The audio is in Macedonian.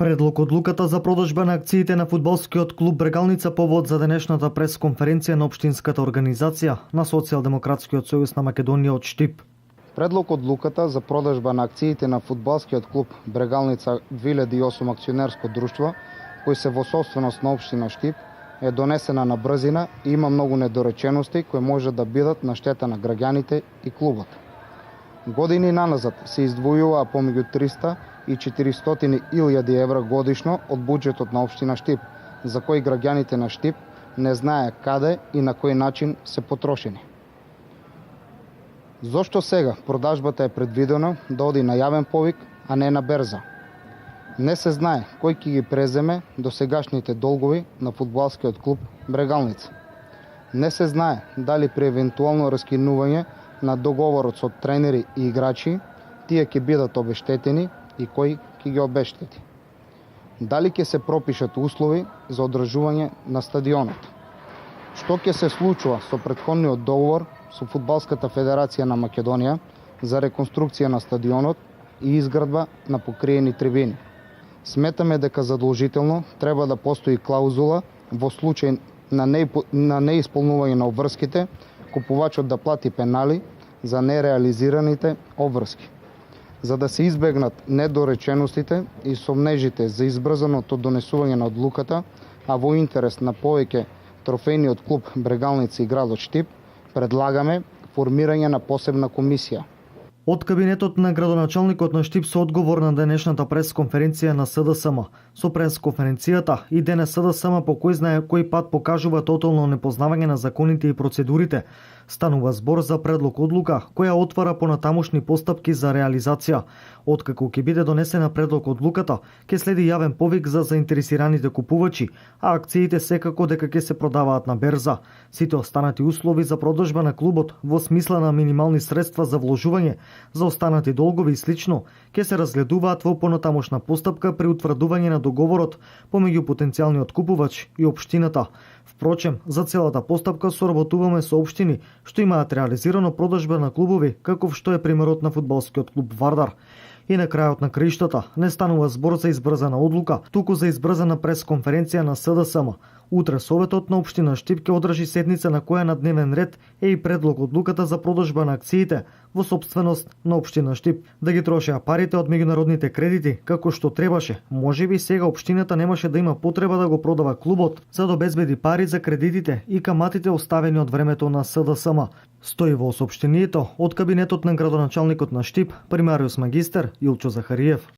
Предлог одлуката за продажба на акциите на фудбалскиот клуб Брегалница повод за денешната пресконференција на општинската организација на Социјалдемократскиот сојуз на Македонија од Штип. Предлог одлуката за продажба на акциите на фудбалскиот клуб Брегалница 2008 акционерско друштво, кои се во собственост на општина Штип, е донесена на брзина и има многу недоречености кои може да бидат на штета на граѓаните и клубот. Години наназад се издвојува помеѓу 300 и 400.000 евра годишно од буџетот на општина Штип, за кои граѓаните на Штип не знае каде и на кој начин се потрошени. Зошто сега продажбата е предвидена да оди на јавен повик, а не на берза? Не се знае кој ќе ги преземе досегашните долгови на фудбалскиот клуб Брегалница. Не се знае дали при евентуално раскинување на договорот со тренери и играчи, тие ќе бидат обештетени и кој ќе ги обештети. Дали ќе се пропишат услови за одржување на стадионот? Што ќе се случува со претходниот договор со Фудбалската федерација на Македонија за реконструкција на стадионот и изградба на покриени трибини? Сметаме дека задолжително треба да постои клаузула во случај на неисполнување на обврските, купувачот да плати пенали за нереализираните обврски. За да се избегнат недореченостите и сомнежите за избрзаното донесување на одлуката, а во интерес на повеќе трофејниот клуб Брегалница и градот Штип, предлагаме формирање на посебна комисија. Од кабинетот на градоначалникот на Штип со одговор на денешната пресконференција на СДСМ. Со пресконференцијата и денес СДСМ по кој знае кој пат покажува тотално непознавање на законите и процедурите. Станува збор за предлог одлука која отвара понатамошни постапки за реализација. Откако ќе биде донесена предлог одлуката, ќе следи јавен повик за заинтересираните купувачи, а акциите секако дека ќе се продаваат на берза. Сите останати услови за продажба на клубот во смисла на минимални средства за вложување, за останати долгови и слично, ќе се разгледуваат во понатамошна постапка при утврдување на договорот помеѓу потенцијалниот купувач и општината. Впрочем, за целата постапка соработуваме со општини што имаат реализирано продажба на клубови, каков што е примерот на фудбалскиот клуб Вардар. И на крајот на краиштата не станува збор за избрзана одлука, туку за избрзана пресконференција на СДСМ. Утре Советот на општина Штип ќе одржи седница на која на дневен ред е и предлог одлуката за продажба на акциите во сопственост на општина Штип. Да ги трошеа парите од меѓународните кредити како што требаше. Можеби сега општината немаше да има потреба да го продава клубот за да обезбеди пари за кредитите и каматите оставени од времето на СДСМ. Стои во соопштението од кабинетот на градоначалникот на Штип, примариус магистер Илчо Захариев.